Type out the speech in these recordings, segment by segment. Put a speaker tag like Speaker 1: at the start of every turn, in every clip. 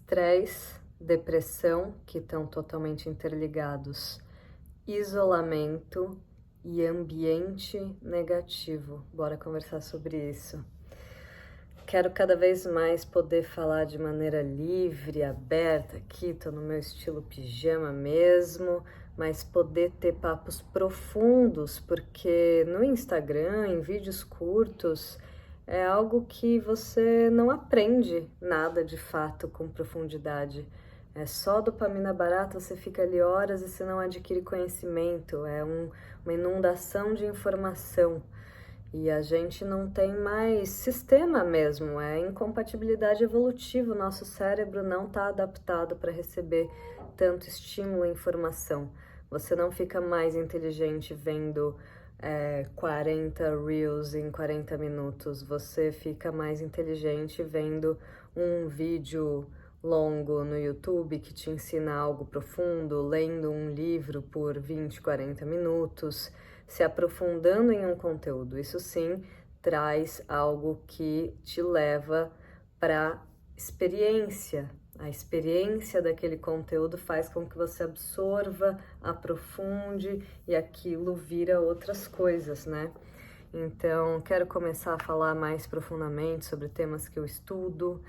Speaker 1: Estresse, depressão, que estão totalmente interligados, isolamento e ambiente negativo. Bora conversar sobre isso. Quero cada vez mais poder falar de maneira livre, aberta aqui, tô no meu estilo pijama mesmo, mas poder ter papos profundos, porque no Instagram, em vídeos curtos, é algo que você não aprende nada de fato com profundidade. É só dopamina barata, você fica ali horas e você não adquire conhecimento, uma inundação de informação. E a gente não tem mais sistema mesmo, é incompatibilidade evolutiva. O nosso cérebro não está adaptado para receber tanto estímulo e informação. Você não fica mais inteligente vendo 40 reels em 40 minutos. Você fica mais inteligente vendo um vídeo longo no YouTube que te ensina algo profundo, lendo um livro por 20, 40 minutos, se aprofundando em um conteúdo. Isso sim traz algo que te leva para experiência. A experiência daquele conteúdo faz com que você absorva, aprofunde e aquilo vira outras coisas, né? Então, quero começar a falar mais profundamente sobre temas que eu estudo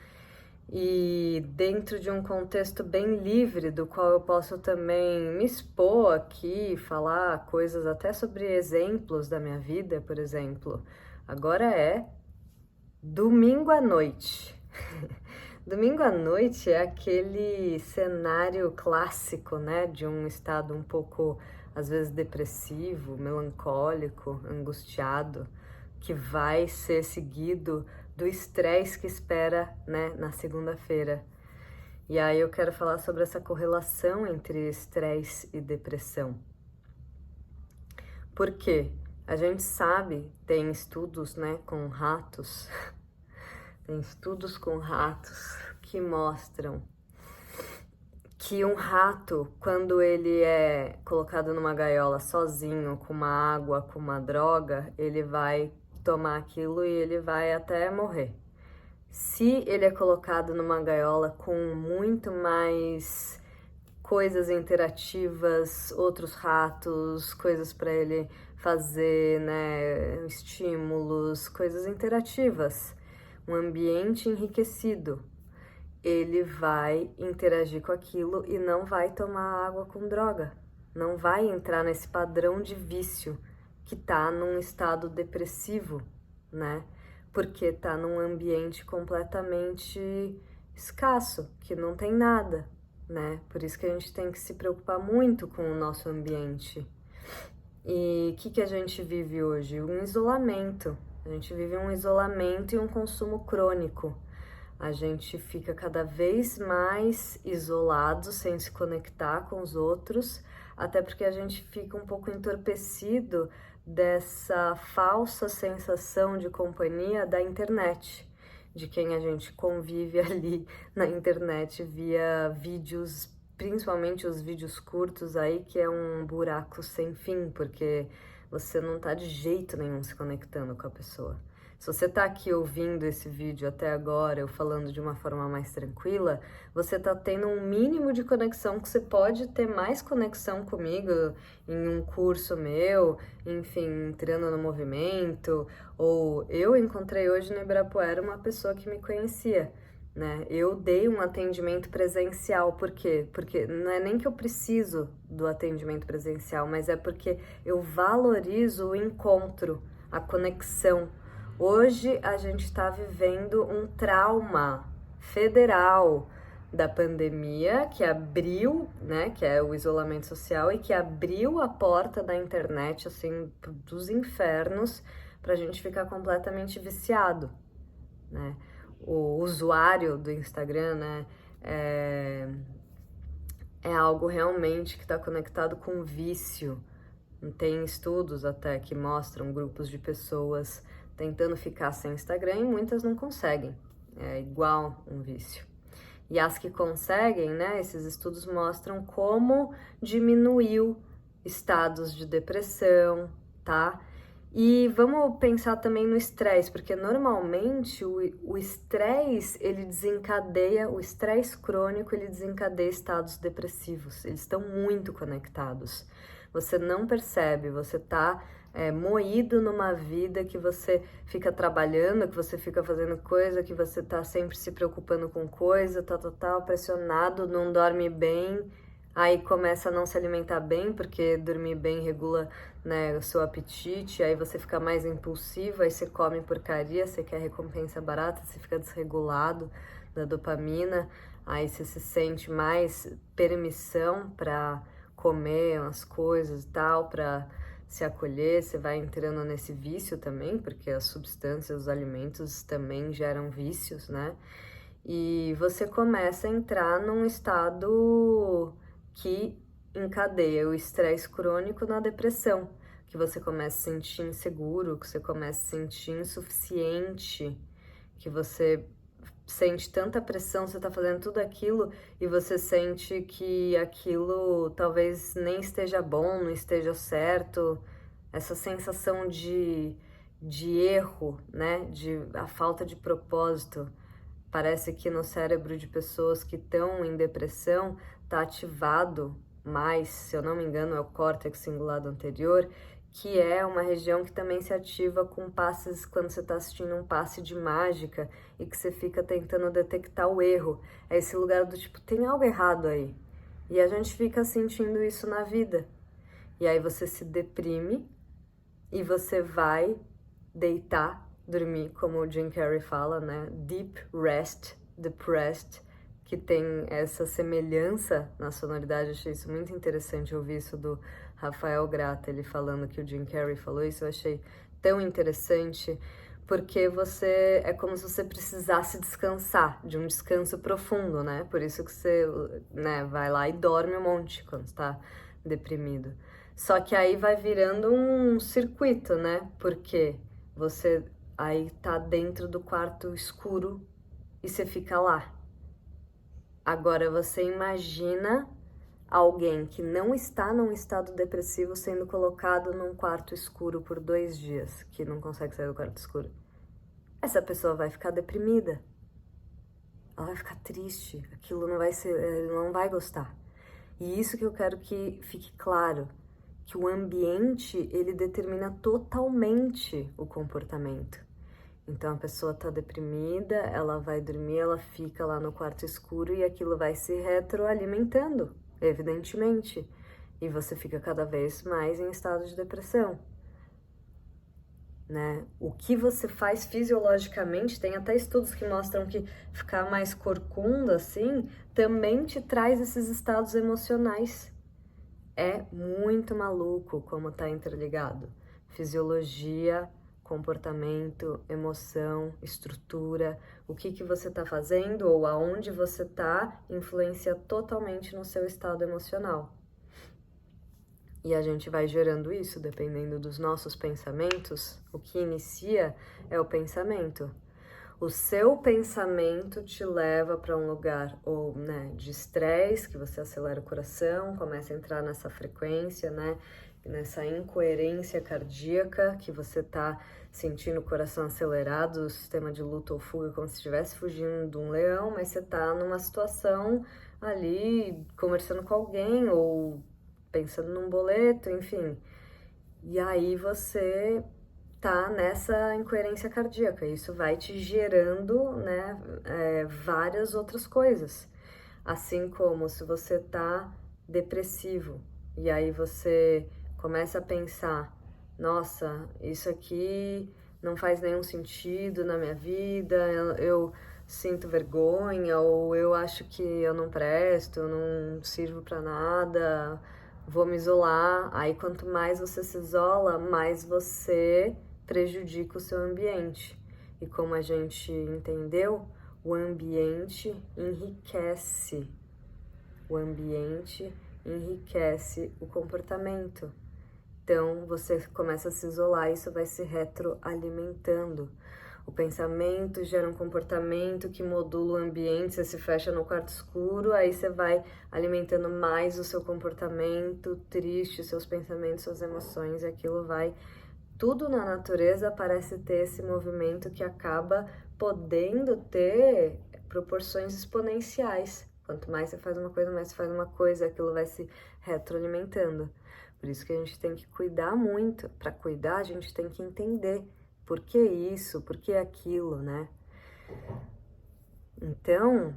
Speaker 1: e dentro de um contexto bem livre, do qual eu posso também me expor aqui, falar coisas até sobre exemplos da minha vida, por exemplo. Agora é domingo à noite. Domingo à noite é aquele cenário clássico, né, de um estado um pouco, às vezes, depressivo, melancólico, angustiado, que vai ser seguido do estresse que espera, né, na segunda-feira. E aí eu quero falar sobre essa correlação entre estresse e depressão. Por quê? A gente sabe, tem estudos, né, com ratos, tem estudos com ratos que mostram que um rato, quando ele é colocado numa gaiola sozinho, com uma água, com uma droga, ele vai tomar aquilo e ele vai até morrer. Se ele é colocado numa gaiola com muito mais coisas interativas, outros ratos, coisas para ele fazer, né, estímulos, coisas interativas, um ambiente enriquecido, ele vai interagir com aquilo e não vai tomar água com droga, não vai entrar nesse padrão de vício que tá num estado depressivo, né? Porque tá num ambiente completamente escasso, que não tem nada, né? Por isso que a gente tem que se preocupar muito com o nosso ambiente. E o que a gente vive hoje? Um isolamento. A gente vive um isolamento e um consumo crônico. A gente fica cada vez mais isolado, sem se conectar com os outros, até porque a gente fica um pouco entorpecido dessa falsa sensação de companhia da internet, de quem a gente convive ali na internet via vídeos, principalmente os vídeos curtos aí, que é um buraco sem fim, porque você não tá de jeito nenhum se conectando com a pessoa. Se você tá aqui ouvindo esse vídeo até agora, eu falando de uma forma mais tranquila, você tá tendo um mínimo de conexão que você pode ter mais conexão comigo em um curso meu, enfim, entrando no movimento, ou eu encontrei hoje no Ibirapuera uma pessoa que me conhecia, né? Eu dei um atendimento presencial, por quê? Porque não é nem que eu preciso do atendimento presencial, mas é porque eu valorizo o encontro, a conexão. Hoje a gente está vivendo um trauma federal da pandemia que abriu, né, que é o isolamento social e que abriu a porta da internet, assim, dos infernos, para a gente ficar completamente viciado, né? O usuário do Instagram, né, é algo realmente que está conectado com vício. Tem estudos até que mostram grupos de pessoas tentando ficar sem Instagram e muitas não conseguem. É igual um vício. E as que conseguem, né, esses estudos mostram como diminuiu estados de depressão, tá? E vamos pensar também no estresse, porque normalmente o estresse, ele desencadeia, o estresse crônico, ele desencadeia estados depressivos, eles estão muito conectados. Você não percebe, você tá moído numa vida que você fica trabalhando, que você fica fazendo coisa, que você tá sempre se preocupando com coisa, tal, pressionado, não dorme bem, aí começa a não se alimentar bem, porque dormir bem regula, né, o seu apetite, aí você fica mais impulsivo, aí você come porcaria, você quer recompensa barata, você fica desregulado da dopamina, aí você se sente mais permissão para comer umas coisas e tal, para se acolher, você vai entrando nesse vício também, porque as substâncias, os alimentos também geram vícios, né? E você começa a entrar num estado que encadeia o estresse crônico na depressão, que você começa a se sentir inseguro, que você começa a se sentir insuficiente, que você sente tanta pressão, você tá fazendo tudo aquilo e você sente que aquilo talvez nem esteja bom, não esteja certo, essa sensação de erro, né, de a falta de propósito. Parece que no cérebro de pessoas que estão em depressão está ativado mais, se eu não me engano, é o córtex cingulado anterior, que é uma região que também se ativa com passes, quando você está assistindo um passe de mágica e que você fica tentando detectar o erro. É esse lugar do tipo, tem algo errado aí. E a gente fica sentindo isso na vida. E aí você se deprime e você vai deitar, dormir, como o Jim Carrey fala, né? Deep rest, depressed, que tem essa semelhança na sonoridade. Eu achei isso muito interessante ouvir isso do Rafael Grata, ele falando que o Jim Carrey falou isso. Eu achei tão interessante, porque você é como se você precisasse descansar, de um descanso profundo, né? Por isso que você, né, vai lá e dorme um monte quando está deprimido. Só que aí vai virando um circuito, né? Porque você aí tá dentro do quarto escuro e você fica lá. Agora você imagina alguém que não está num estado depressivo sendo colocado num quarto escuro por 2 dias, que não consegue sair do quarto escuro. Essa pessoa vai ficar deprimida. Ela vai ficar triste. Aquilo não vai ser, ele não vai gostar. E isso que eu quero que fique claro, que o ambiente, ele determina totalmente o comportamento. Então a pessoa tá deprimida, ela vai dormir, ela fica lá no quarto escuro e aquilo vai se retroalimentando, evidentemente. E você fica cada vez mais em estado de depressão. Né? O que você faz fisiologicamente, tem até estudos que mostram que ficar mais corcunda assim também te traz esses estados emocionais. É muito maluco como tá interligado. Fisiologia, comportamento, emoção, estrutura, o que você tá fazendo ou aonde você tá influencia totalmente no seu estado emocional. E a gente vai gerando isso dependendo dos nossos pensamentos. O que inicia é o pensamento. O seu pensamento te leva para um lugar ou, né, de estresse, que você acelera o coração, começa a entrar nessa frequência, né, nessa incoerência cardíaca, que você tá sentindo o coração acelerado, o sistema de luta ou fuga, como se estivesse fugindo de um leão, mas você tá numa situação ali, conversando com alguém ou pensando num boleto, enfim. E aí você tá nessa incoerência cardíaca. Isso vai te gerando, né, várias outras coisas. Assim como se você tá depressivo e aí você começa a pensar, nossa, isso aqui não faz nenhum sentido na minha vida, eu sinto vergonha, ou eu acho que eu não presto, eu não sirvo para nada, vou me isolar. Aí quanto mais você se isola, mais você prejudica o seu ambiente. E como a gente entendeu, o ambiente enriquece. O ambiente enriquece o comportamento. Então você começa a se isolar e isso vai se retroalimentando. O pensamento gera um comportamento que modula o ambiente, você se fecha no quarto escuro, aí você vai alimentando mais o seu comportamento triste, seus pensamentos, suas emoções, e aquilo vai tudo na natureza parece ter esse movimento que acaba podendo ter proporções exponenciais. Quanto mais você faz uma coisa, mais você faz uma coisa, aquilo vai se retroalimentando. Por isso que a gente tem que cuidar muito. Para cuidar, a gente tem que entender por que isso, por que aquilo, né? Então,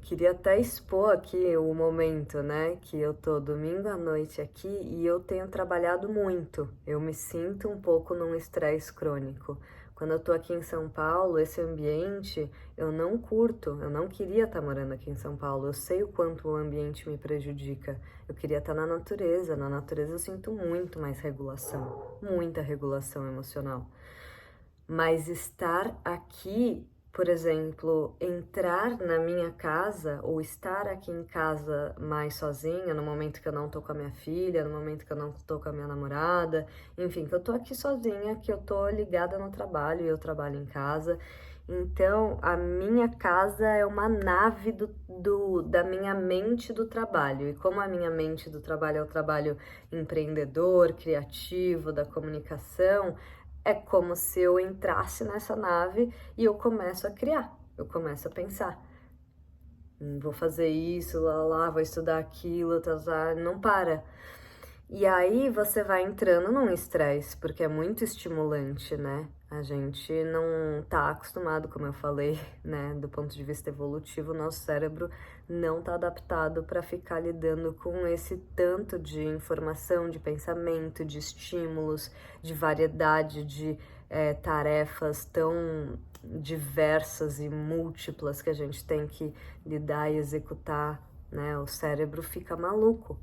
Speaker 1: queria até expor aqui o momento, né, que eu tô domingo à noite aqui e eu tenho trabalhado muito. Eu me sinto um pouco num estresse crônico. Quando eu tô aqui em São Paulo, esse ambiente eu não curto, eu não queria estar morando aqui em São Paulo. Eu sei o quanto o ambiente me prejudica. Eu queria estar na natureza. Na natureza eu sinto muito mais regulação, muita regulação emocional. Mas estar aqui, por exemplo, entrar na minha casa ou estar aqui em casa mais sozinha, no momento que eu não tô com a minha filha, no momento que eu não tô com a minha namorada, enfim, que eu tô aqui sozinha, que eu tô ligada no trabalho e eu trabalho em casa. Então, a minha casa é uma nave da minha mente do trabalho. E como a minha mente do trabalho é o trabalho empreendedor, criativo, da comunicação, é como se eu entrasse nessa nave e eu começo a criar, eu começo a pensar. Vou fazer isso, lá, vou estudar aquilo, não para. E aí você vai entrando num estresse, porque é muito estimulante, né? A gente não tá acostumado, como eu falei, né? Do ponto de vista evolutivo, o nosso cérebro não tá adaptado para ficar lidando com esse tanto de informação, de pensamento, de estímulos, de variedade, de tarefas tão diversas e múltiplas que a gente tem que lidar e executar, né? O cérebro fica maluco.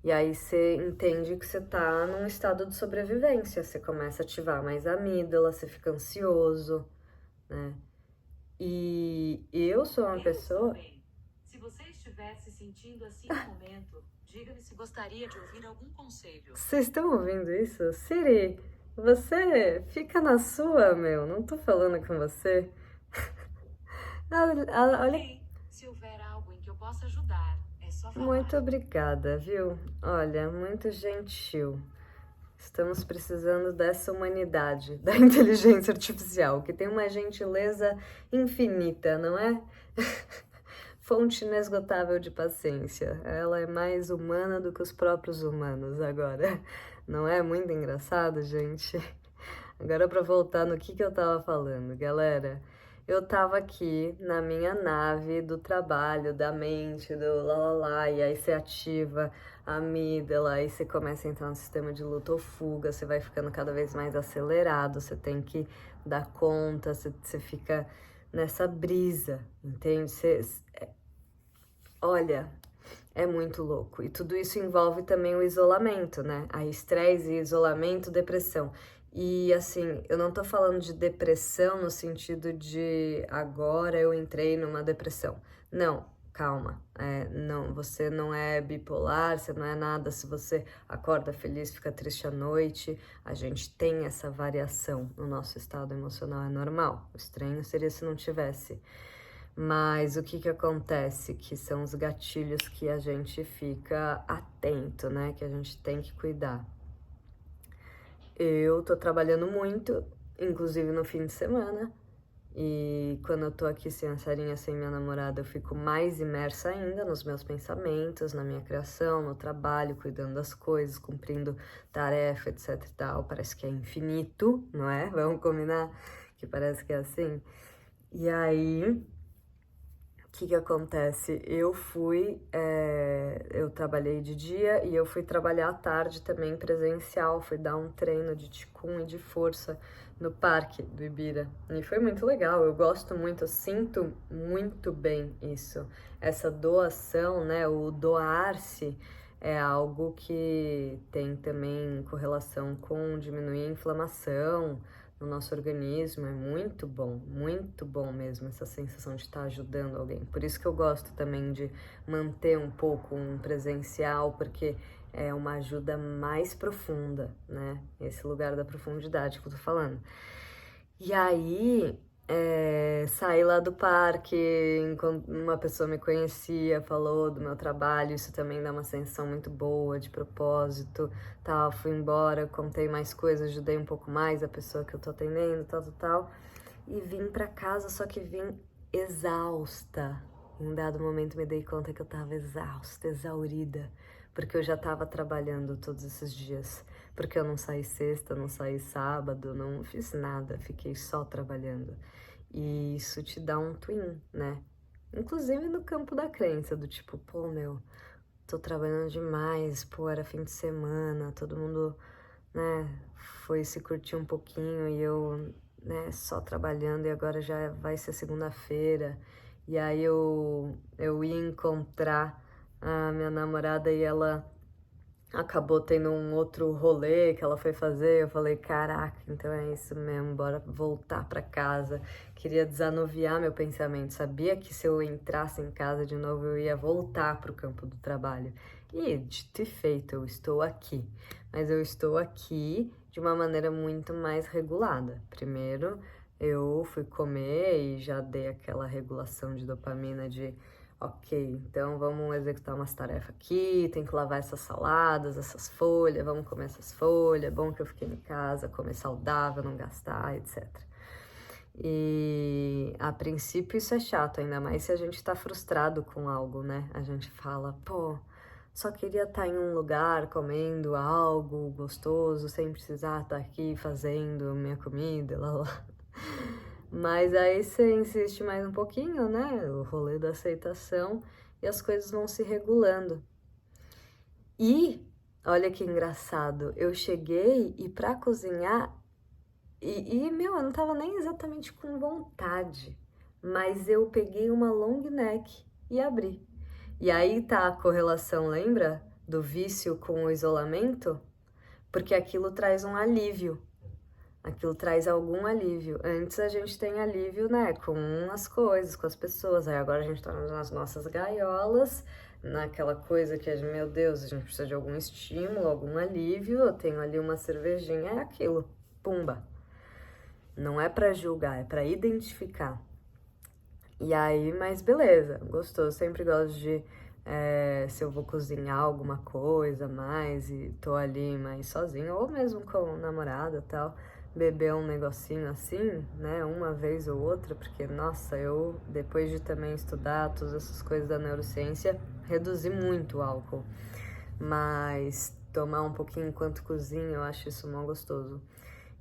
Speaker 1: E aí você entende que você tá num estado de sobrevivência, você começa a ativar mais a amígdala, você fica ansioso, né? E eu sou uma pessoa...
Speaker 2: Se você estiver se sentindo assim no momento, diga-me se gostaria de ouvir algum conselho.
Speaker 1: Vocês estão ouvindo isso? Siri, você fica na sua, meu, não tô falando com você. Olha...
Speaker 2: Se houver algo em que eu possa ajudar, é só falar.
Speaker 1: Muito obrigada, viu? Olha, muito gentil. Estamos precisando dessa humanidade, da inteligência artificial, que tem uma gentileza infinita, não é? Fonte inesgotável de paciência. Ela é mais humana do que os próprios humanos agora. Não é muito engraçado, gente? Agora para voltar no que eu tava falando, galera. Eu tava aqui na minha nave do trabalho, da mente, do lá, e aí você ativa a amígdala, aí você começa a entrar no sistema de luta ou fuga, você vai ficando cada vez mais acelerado, você tem que dar conta, você fica nessa brisa, entende? Olha, é muito louco. E tudo isso envolve também o isolamento, né? Aí estresse, isolamento, depressão. E assim, eu não tô falando de depressão no sentido de agora eu entrei numa depressão. Não, calma. Não, você não é bipolar, você não é nada. Se você acorda feliz, fica triste à noite, a gente tem essa variação no nosso estado emocional, é normal. O estranho seria se não tivesse. Mas o que acontece? Que são os gatilhos que a gente fica atento, né? Que a gente tem que cuidar. Eu tô trabalhando muito, inclusive no fim de semana. E quando eu tô aqui sem a Sarinha, sem minha namorada, eu fico mais imersa ainda nos meus pensamentos, na minha criação, no trabalho, cuidando das coisas, cumprindo tarefa, etc e tal. Parece que é infinito, não é? Vamos combinar que parece que é assim. E aí... O que acontece? Eu trabalhei de dia e eu fui trabalhar à tarde também presencial, fui dar um treino de Qigong e de força no parque do Ibira. E foi muito legal, eu gosto muito, eu sinto muito bem isso. Essa doação, né, o doar-se é algo que tem também correlação com diminuir a inflamação no nosso organismo, é muito bom mesmo essa sensação de estar ajudando alguém. Por isso que eu gosto também de manter um pouco um presencial, porque é uma ajuda mais profunda, né? Esse lugar da profundidade que eu tô falando. E aí, Saí lá do parque, uma pessoa me conhecia, falou do meu trabalho, isso também dá uma sensação muito boa, de propósito, tal. Fui embora, contei mais coisas, ajudei um pouco mais a pessoa que eu tô atendendo, tal. E vim pra casa, só que vim exausta. Em um dado momento me dei conta que eu tava exausta, exaurida, porque eu já tava trabalhando todos esses dias. Porque eu não saí sexta, não saí sábado, não fiz nada, fiquei só trabalhando. E isso te dá um twin, né? Inclusive no campo da crença, do tipo, pô, meu, tô trabalhando demais, pô, era fim de semana, todo mundo, né, foi se curtir um pouquinho e eu, né, só trabalhando e agora já vai ser segunda-feira. E aí eu ia encontrar a minha namorada e ela acabou tendo um outro rolê que ela foi fazer. Eu falei, caraca, então é isso mesmo, bora voltar pra casa. Queria desanuviar meu pensamento, sabia que se eu entrasse em casa de novo eu ia voltar pro campo do trabalho. E dito e feito, eu estou aqui. Mas eu estou aqui de uma maneira muito mais regulada. Primeiro, eu fui comer e já dei aquela regulação de dopamina de ok, então vamos executar umas tarefas aqui, tem que lavar essas saladas, essas folhas, vamos comer essas folhas, é bom que eu fiquei em casa, comer saudável, não gastar, etc. E a princípio isso é chato, ainda mais se a gente tá frustrado com algo, né? A gente fala, pô, só queria estar em um lugar comendo algo gostoso, sem precisar estar aqui fazendo minha comida, lá. Mas aí você insiste mais um pouquinho, né? O rolê da aceitação e as coisas vão se regulando. E, olha que engraçado, eu cheguei e pra cozinhar, meu, eu não tava nem exatamente com vontade, mas eu peguei uma long neck e abri. E aí tá a correlação, lembra? Do vício com o isolamento? Porque aquilo traz um alívio. Aquilo traz algum alívio. Antes a gente tem alívio, né, com as coisas, com as pessoas. Aí agora a gente tá nas nossas gaiolas, naquela coisa que, meu Deus, a gente precisa de algum estímulo, algum alívio. Eu tenho ali uma cervejinha, é aquilo. Pumba. Não é pra julgar, é pra identificar. E aí, mas beleza, gostoso. Sempre gosto de, se eu vou cozinhar alguma coisa mais e tô ali mais sozinho, ou mesmo com o namorado e tal, beber um negocinho assim, né, uma vez ou outra, porque, nossa, eu, depois de também estudar todas essas coisas da neurociência, reduzi muito o álcool. Mas tomar um pouquinho enquanto cozinho, eu acho isso mó gostoso.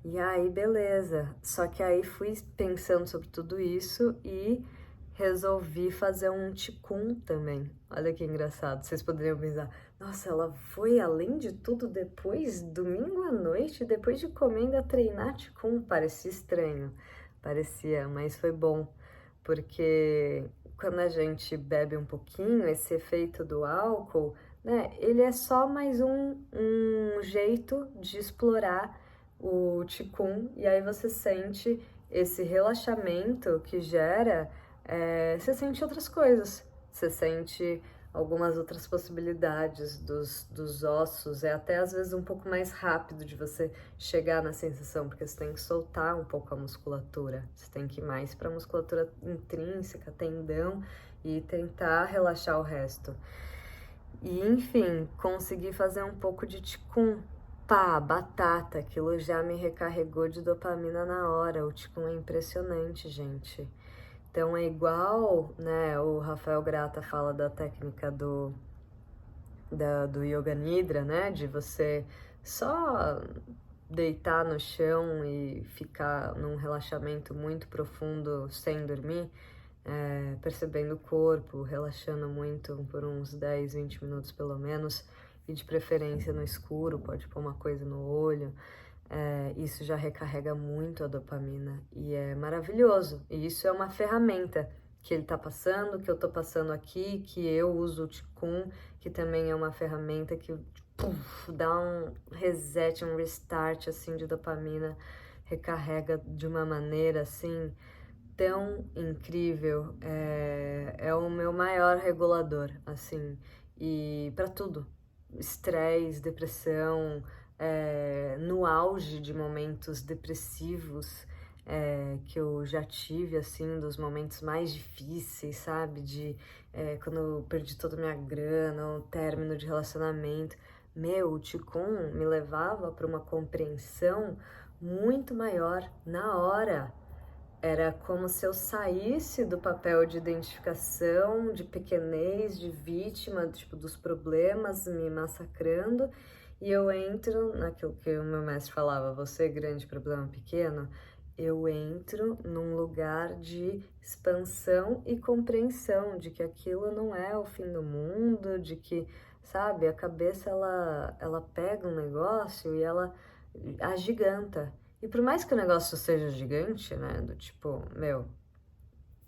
Speaker 1: E aí, beleza. Só que aí fui pensando sobre tudo isso e resolvi fazer um ticum também. Olha que engraçado. Vocês poderiam pensar, nossa, ela foi além de tudo depois, domingo à noite, depois de comer, ainda treinar ticum. Parecia estranho. Parecia, mas foi bom. Porque quando a gente bebe um pouquinho, esse efeito do álcool, né, ele é só mais um jeito de explorar o Qigong, e aí você sente esse relaxamento que gera, você sente outras coisas, você sente algumas outras possibilidades dos ossos, é até às vezes um pouco mais rápido de você chegar na sensação, porque você tem que soltar um pouco a musculatura, você tem que ir mais para a musculatura intrínseca, tendão, e tentar relaxar o resto. E enfim, consegui fazer um pouco de Qigong. Pá, batata, aquilo já me recarregou de dopamina na hora. O Qigong é impressionante, gente. Então é igual, né, o Rafael Grata fala da técnica do Yoga Nidra, né, de você só deitar no chão e ficar num relaxamento muito profundo sem dormir, percebendo o corpo, relaxando muito por uns 10, 20 minutos pelo menos, e de preferência no escuro, pode pôr uma coisa no olho. Isso já recarrega muito a dopamina e é maravilhoso. E isso é uma ferramenta que ele tá passando, que eu tô passando aqui, que eu uso o Qigong, que também é uma ferramenta que dá um reset, um restart assim de dopamina, recarrega de uma maneira assim tão incrível. É o meu maior regulador, assim, e para tudo, estresse, depressão, no auge de momentos depressivos, que eu já tive, assim, dos momentos mais difíceis, sabe? Quando eu perdi toda a minha grana, o término de relacionamento. Meu, o Qigong me levava para uma compreensão muito maior na hora. Era como se eu saísse do papel de identificação, de pequenez, de vítima, tipo, dos problemas me massacrando, e eu entro naquilo que o meu mestre falava, você grande, problema pequeno, eu entro num lugar de expansão e compreensão de que aquilo não é o fim do mundo, de que, sabe, a cabeça ela pega um negócio e ela agiganta. E por mais que o negócio seja gigante, né, do tipo, meu,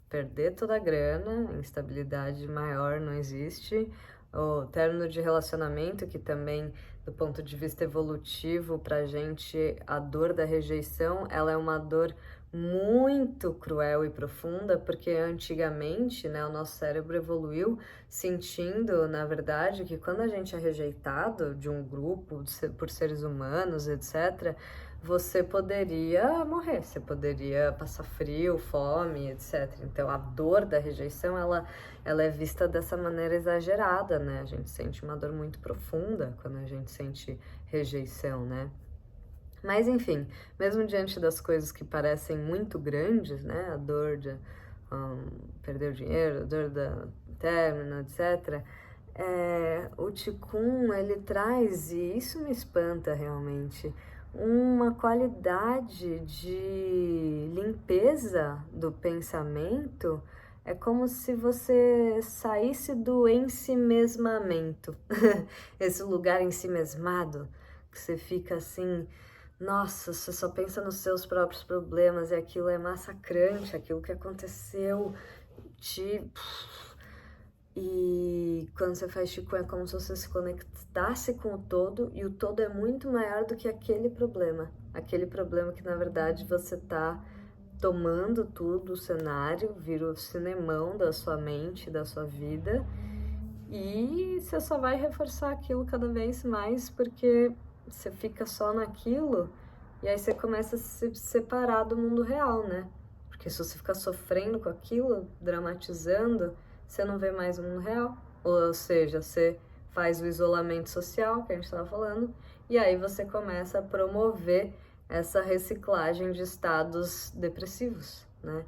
Speaker 1: perder toda a grana, instabilidade maior não existe, o término de relacionamento, que também, do ponto de vista evolutivo, pra gente, a dor da rejeição, ela é uma dor muito cruel e profunda, porque antigamente, né, o nosso cérebro evoluiu sentindo, na verdade, que quando a gente é rejeitado de um grupo, por seres humanos, etc., você poderia morrer, você poderia passar frio, fome, etc. Então, a dor da rejeição, ela é vista dessa maneira exagerada, né? A gente sente uma dor muito profunda quando a gente sente rejeição, né? Mas, enfim, mesmo diante das coisas que parecem muito grandes, né? A dor de perder o dinheiro, a dor da término, etc., o Qigong, ele traz, e isso me espanta realmente, uma qualidade de limpeza do pensamento. É como se você saísse do ensimesmamento, esse lugar ensimesmado, que você fica assim, nossa, você só pensa nos seus próprios problemas e aquilo é massacrante, aquilo que aconteceu te... E quando você faz Qigong é como se você se conectasse com o todo, e o todo é muito maior do que aquele problema que na verdade você tá tomando tudo, o cenário, vira o cinemão da sua mente, da sua vida, e você só vai reforçar aquilo cada vez mais porque você fica só naquilo, e aí você começa a se separar do mundo real, né? Porque se você ficar sofrendo com aquilo, dramatizando, você não vê mais o mundo real. Ou seja, você faz o isolamento social, que a gente estava falando, e aí você começa a promover essa reciclagem de estados depressivos, né?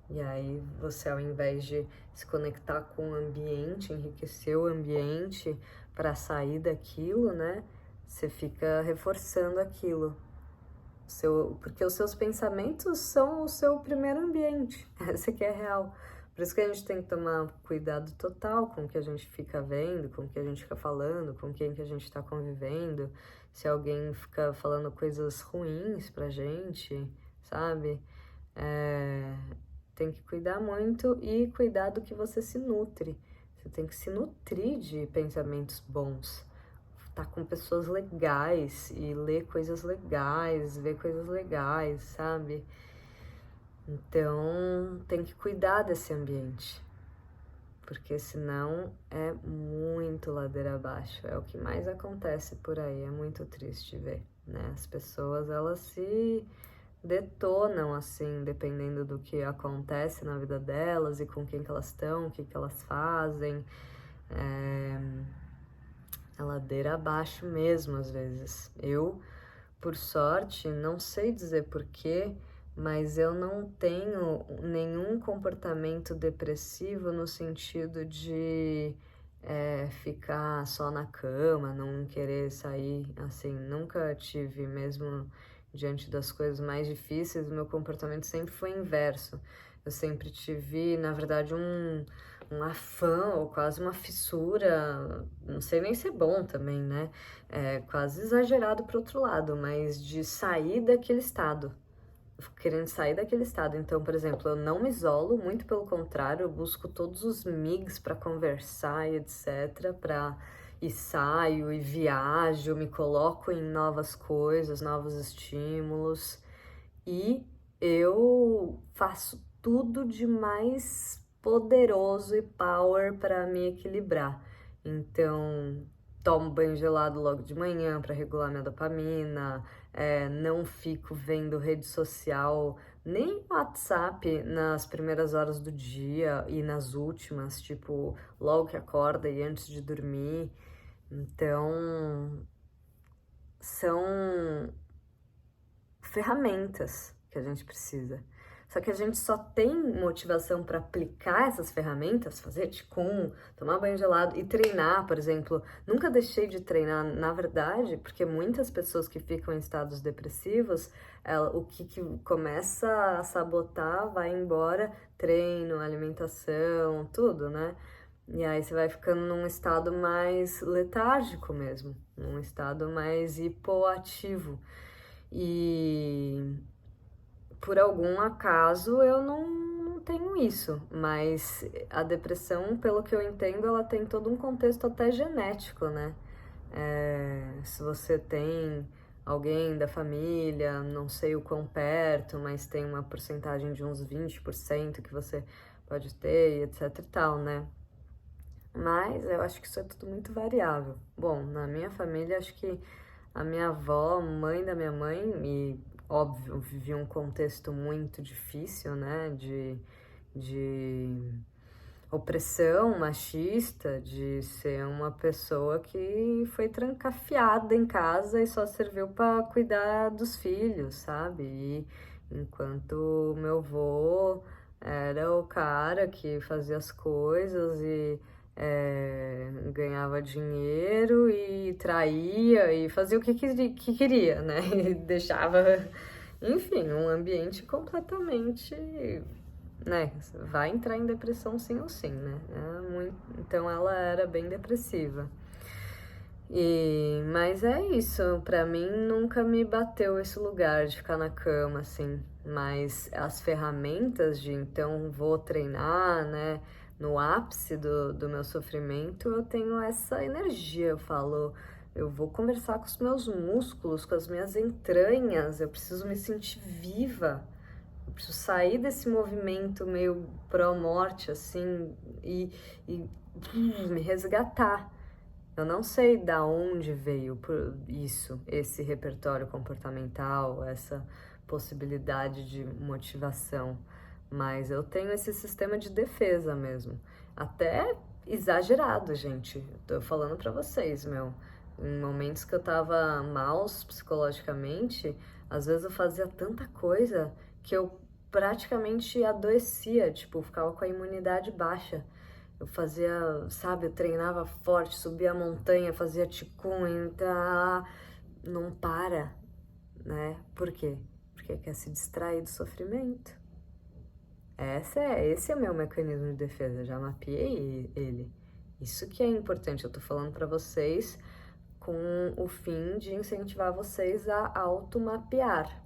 Speaker 1: E aí você, ao invés de se conectar com o ambiente, enriquecer o ambiente para sair daquilo, né? Você fica reforçando aquilo. Porque os seus pensamentos são o seu primeiro ambiente. Essa que é real. Por isso que a gente tem que tomar cuidado total com o que a gente fica vendo, com o que a gente fica falando, com quem que a gente está convivendo. Se alguém fica falando coisas ruins pra gente, sabe? Tem que cuidar muito e cuidar do que você se nutre. Você tem que se nutrir de pensamentos bons. Tá com pessoas legais e ler coisas legais, ver coisas legais, sabe? Então, tem que cuidar desse ambiente, porque senão é muito ladeira abaixo. É o que mais acontece por aí, é muito triste ver, né? As pessoas, elas se detonam, assim, dependendo do que acontece na vida delas e com quem que elas estão, o que que elas fazem. É ladeira abaixo mesmo, às vezes. Eu, por sorte, não sei dizer porquê, mas eu não tenho nenhum comportamento depressivo no sentido de ficar só na cama, não querer sair, assim, nunca tive, mesmo diante das coisas mais difíceis, o meu comportamento sempre foi inverso. Eu sempre tive, na verdade, um afã ou quase uma fissura, não sei nem se é bom também, né? Quase exagerado pro outro lado, mas de sair daquele estado, querendo sair daquele estado. Então, por exemplo, eu não me isolo, muito pelo contrário, eu busco todos os migs para conversar e etc, e saio e viajo, me coloco em novas coisas, novos estímulos, e eu faço tudo de mais poderoso e power para me equilibrar. Então, tomo banho gelado logo de manhã para regular minha dopamina, não fico vendo rede social, nem WhatsApp nas primeiras horas do dia e nas últimas, tipo, logo que acorda e antes de dormir. Então, são ferramentas que a gente precisa. Só que a gente só tem motivação para aplicar essas ferramentas, fazer Qigong, tomar banho gelado e treinar, por exemplo. Nunca deixei de treinar, na verdade, porque muitas pessoas que ficam em estados depressivos, o que começa a sabotar vai embora, treino, alimentação, tudo, né? E aí você vai ficando num estado mais letárgico mesmo, num estado mais hipoativo. E por algum acaso eu não tenho isso, mas a depressão, pelo que eu entendo, ela tem todo um contexto até genético, né? Se você tem alguém da família, não sei o quão perto, mas tem uma porcentagem de uns 20% que você pode ter, etc e tal, né? Mas eu acho que isso é tudo muito variável. Bom, na minha família, acho que a minha avó, mãe da minha mãe, e óbvio, vivia um contexto muito difícil, né? De opressão machista, de ser uma pessoa que foi trancafiada em casa e só serviu para cuidar dos filhos, sabe? E enquanto meu avô era o cara que fazia as coisas e ganhava dinheiro e traía e fazia o que queria, né? E deixava, enfim, um ambiente completamente, né? Vai entrar em depressão sim ou sim, né? Então ela era bem depressiva. Mas é isso, pra mim nunca me bateu esse lugar de ficar na cama, assim. Mas as ferramentas de então vou treinar, né? No ápice do meu sofrimento, eu tenho essa energia. Eu falo, eu vou conversar com os meus músculos, com as minhas entranhas, eu preciso me sentir viva. Eu preciso sair desse movimento meio pró-morte, assim, e me resgatar. Eu não sei da onde veio isso, esse repertório comportamental, essa possibilidade de motivação, mas eu tenho esse sistema de defesa mesmo, até exagerado, gente. Tô falando pra vocês, meu. Em momentos que eu tava mal psicologicamente, às vezes eu fazia tanta coisa que eu praticamente adoecia, tipo, ficava com a imunidade baixa. Eu fazia, sabe, eu treinava forte, subia a montanha, fazia Qigong, então não para, né? Por quê? Porque quer se distrair do sofrimento. Esse é o meu mecanismo de defesa, já mapeei ele. Isso que é importante, eu tô falando pra vocês com o fim de incentivar vocês a automapear.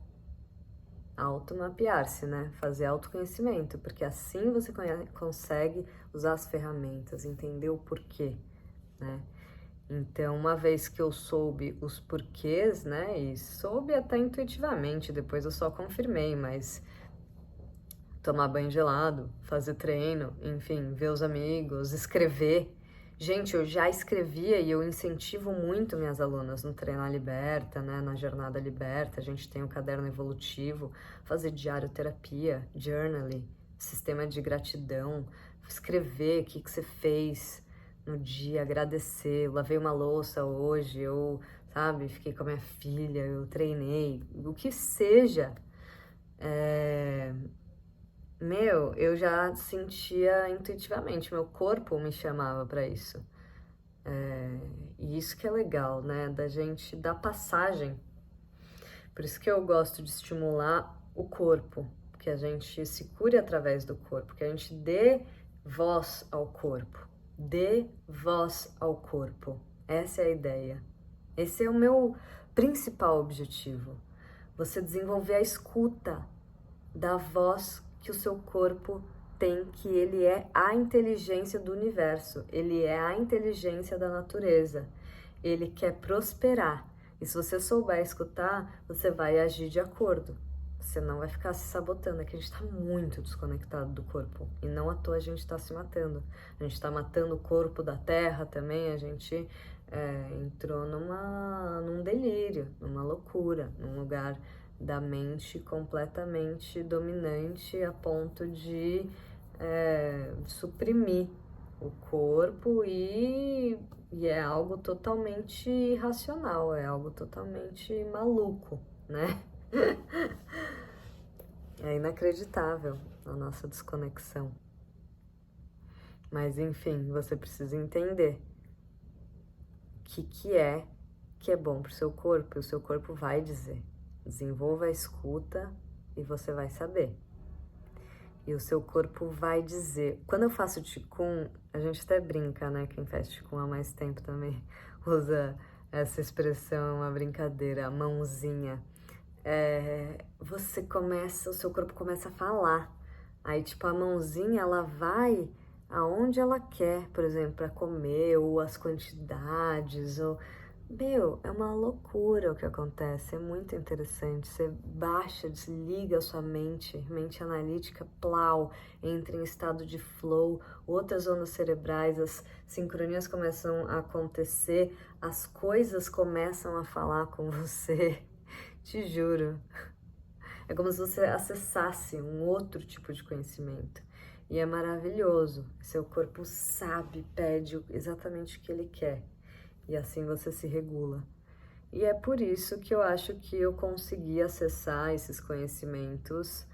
Speaker 1: Automapear-se, né? Fazer autoconhecimento, porque assim você consegue usar as ferramentas, entender o porquê, né? Então, uma vez que eu soube os porquês, né? E soube até intuitivamente, depois eu só confirmei, mas tomar banho gelado, fazer treino, enfim, ver os amigos, escrever. Gente, eu já escrevia e eu incentivo muito minhas alunas no Treinar Liberta, né, na Jornada Liberta. A gente tem o caderno evolutivo, fazer diário terapia, journaling, sistema de gratidão, escrever o que você fez no dia, agradecer. Eu lavei uma louça hoje, eu, sabe, fiquei com a minha filha, eu treinei, o que seja. Eu já sentia intuitivamente, meu corpo me chamava para isso. E isso que é legal, né? Da gente dar passagem. Por isso que eu gosto de estimular o corpo, que a gente se cure através do corpo, que a gente dê voz ao corpo. Dê voz ao corpo. Essa é a ideia. Esse é o meu principal objetivo. Você desenvolver a escuta da voz que o seu corpo tem, que ele é a inteligência do universo, ele é a inteligência da natureza, ele quer prosperar. E se você souber escutar, você vai agir de acordo, Senão vai ficar se sabotando. É que a gente tá muito desconectado do corpo. E não à toa a gente tá se matando. A gente tá matando o corpo da terra também. A gente entrou num delírio, numa loucura, num lugar da mente completamente dominante a ponto de suprimir o corpo e é algo totalmente irracional, é algo totalmente maluco, né? É inacreditável a nossa desconexão. Mas enfim, você precisa entender o que é bom pro seu corpo, e o seu corpo vai dizer. Desenvolva a escuta e você vai saber. E o seu corpo vai dizer. Quando eu faço Qigong, a gente até brinca, né? Quem faz Qigong há mais tempo também usa essa expressão, uma brincadeira, a mãozinha. O seu corpo começa a falar. Aí, tipo, a mãozinha, ela vai aonde ela quer, por exemplo, para comer, ou as quantidades, ou... Meu, é uma loucura o que acontece, é muito interessante. Você baixa, desliga a sua mente analítica, plau, entra em estado de flow, outras zonas cerebrais, as sincronias começam a acontecer, as coisas começam a falar com você, te juro. É como se você acessasse um outro tipo de conhecimento. E é maravilhoso, seu corpo sabe, pede exatamente o que ele quer. E assim você se regula. E é por isso que eu acho que eu consegui acessar esses conhecimentos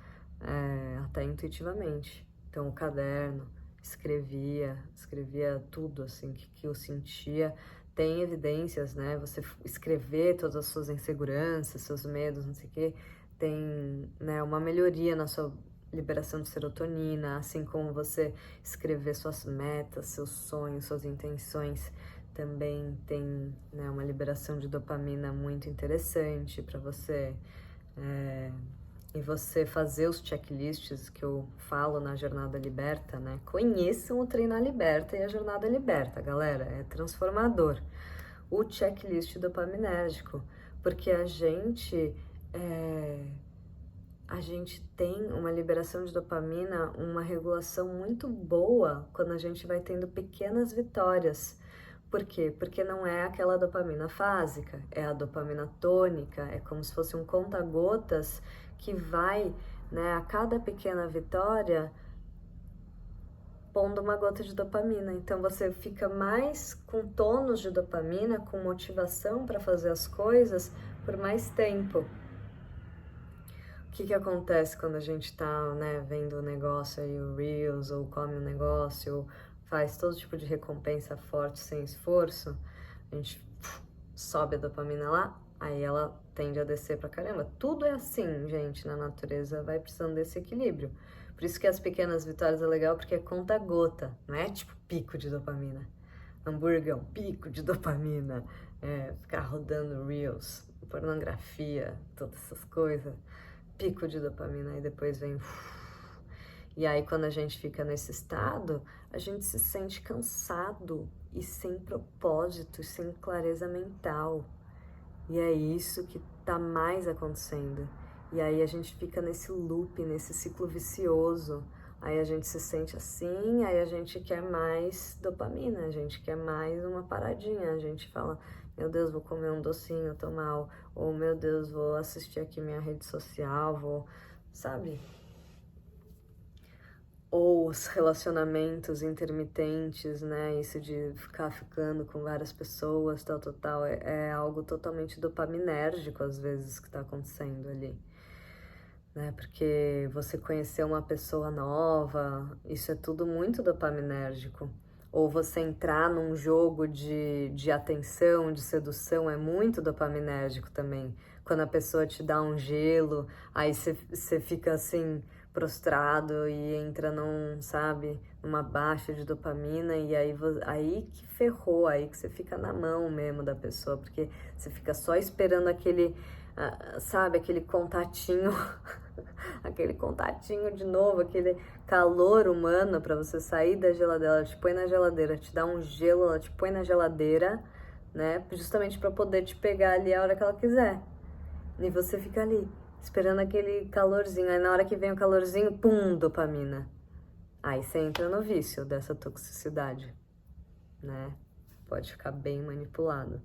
Speaker 1: até intuitivamente. Então, o caderno, escrevia tudo assim que eu sentia. Tem evidências, né? Você escrever todas as suas inseguranças, seus medos, não sei o quê, tem, né, uma melhoria na sua liberação de serotonina, assim como você escrever suas metas, seus sonhos, suas intenções. Também tem, né, uma liberação de dopamina muito interessante para você. E você fazer os checklists que eu falo na Jornada Liberta, né? Conheçam o Treinar Liberta e a Jornada Liberta, galera. É transformador. O checklist dopaminérgico, porque a gente tem uma liberação de dopamina, uma regulação muito boa quando a gente vai tendo pequenas vitórias. Por quê? Porque não é aquela dopamina fásica, é a dopamina tônica, é como se fosse um conta-gotas que vai, né, a cada pequena vitória, pondo uma gota de dopamina. Então você fica mais com tônus de dopamina, com motivação para fazer as coisas por mais tempo. O que acontece quando a gente tá, né, vendo o negócio aí, o Reels, ou come o negócio, ou faz todo tipo de recompensa forte sem esforço? A gente sobe a dopamina lá, aí ela tende a descer pra caramba. Tudo é assim, gente, na natureza, vai precisando desse equilíbrio. Por isso que as pequenas vitórias é legal, porque é conta-gota, não é tipo pico de dopamina. Hambúrguer é um pico de dopamina, ficar rodando Reels, pornografia, todas essas coisas, pico de dopamina, e depois vem... E aí quando a gente fica nesse estado, a gente se sente cansado e sem propósito, e sem clareza mental. E é isso que tá mais acontecendo. E aí a gente fica nesse loop, nesse ciclo vicioso. Aí a gente se sente assim, aí a gente quer mais dopamina, a gente quer mais uma paradinha. A gente fala, meu Deus, vou comer um docinho, eu tô mal. Ou, meu Deus, vou assistir aqui minha rede social, vou... Sabe? Ou os relacionamentos intermitentes, né? Isso de ficar ficando com várias pessoas, tal. É algo totalmente dopaminérgico, às vezes, que tá acontecendo ali. Né? Porque você conhecer uma pessoa nova, isso é tudo muito dopaminérgico. Ou você entrar num jogo de atenção, de sedução, é muito dopaminérgico também. Quando a pessoa te dá um gelo, aí você fica assim, prostrado e entra numa baixa de dopamina, e aí que ferrou, aí que você fica na mão mesmo da pessoa, porque você fica só esperando aquele contatinho, aquele contatinho de novo, aquele calor humano para você sair da geladeira. Ela te põe na geladeira, te dá um gelo, ela te põe na geladeira, né? Justamente para poder te pegar ali a hora que ela quiser. E você fica ali, esperando aquele calorzinho. Aí na hora que vem o calorzinho, pum, dopamina. Aí você entra no vício dessa toxicidade, né? Pode ficar bem manipulado.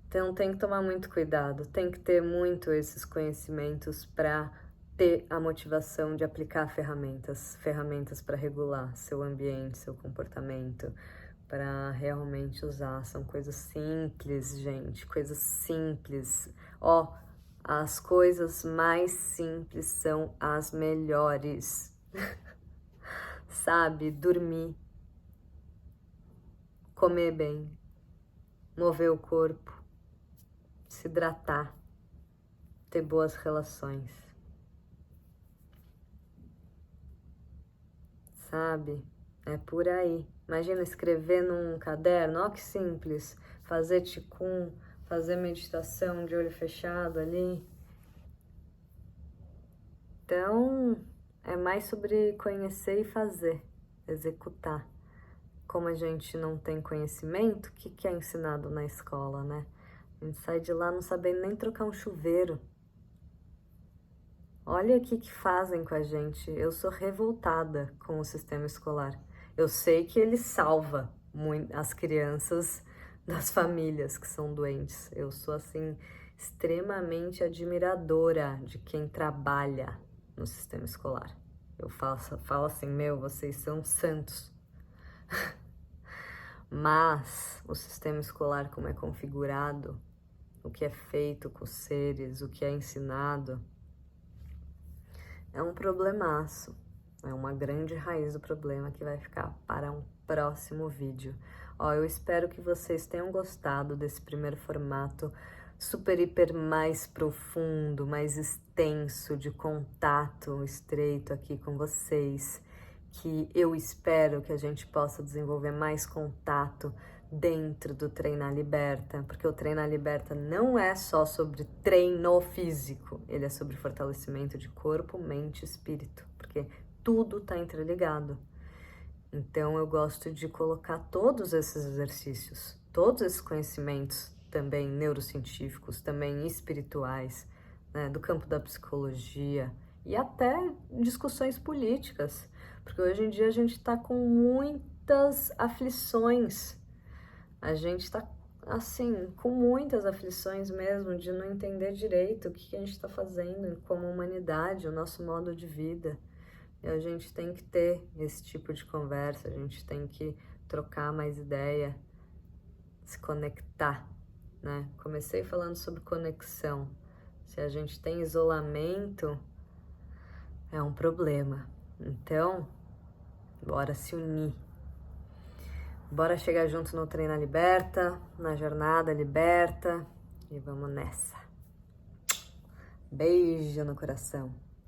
Speaker 1: Então tem que tomar muito cuidado, tem que ter muito esses conhecimentos para ter a motivação de aplicar ferramentas para regular seu ambiente, seu comportamento, para realmente usar. São coisas simples, gente, coisas simples. Ó, as coisas mais simples são as melhores. Sabe? Dormir, comer bem, mover o corpo, se hidratar, ter boas relações. Sabe? É por aí. Imagina escrever num caderno, ó que simples, fazer ticum, fazer meditação de olho fechado ali. Então, é mais sobre conhecer e fazer, executar. Como a gente não tem conhecimento, o que é ensinado na escola, né? A gente sai de lá não sabendo nem trocar um chuveiro. Olha o que fazem com a gente. Eu sou revoltada com o sistema escolar. Eu sei que ele salva as crianças das famílias que são doentes. Eu sou, assim, extremamente admiradora de quem trabalha no sistema escolar. Eu falo assim, vocês são santos. Mas o sistema escolar, como é configurado, o que é feito com os seres, o que é ensinado, é um problemaço. É uma grande raiz do problema que vai ficar para um próximo vídeo. Ó, eu espero que vocês tenham gostado desse primeiro formato super, hiper mais profundo, mais extenso, de contato estreito aqui com vocês, que eu espero que a gente possa desenvolver mais contato dentro do Treinar Liberta, porque o Treinar Liberta não é só sobre treino físico, ele é sobre fortalecimento de corpo, mente e espírito, porque tudo está interligado. Então eu gosto de colocar todos esses exercícios, todos esses conhecimentos, também neurocientíficos, também espirituais, né, do campo da psicologia e até discussões políticas, porque hoje em dia a gente está com muitas aflições. A gente tá, assim, com muitas aflições mesmo de não entender direito o que a gente está fazendo como humanidade, o nosso modo de vida. E a gente tem que ter esse tipo de conversa, a gente tem que trocar mais ideia, se conectar, né? Comecei falando sobre conexão. Se a gente tem isolamento, é um problema. Então, bora se unir. Bora chegar junto no Treinar Liberta, na Jornada Liberta e vamos nessa. Beijo no coração.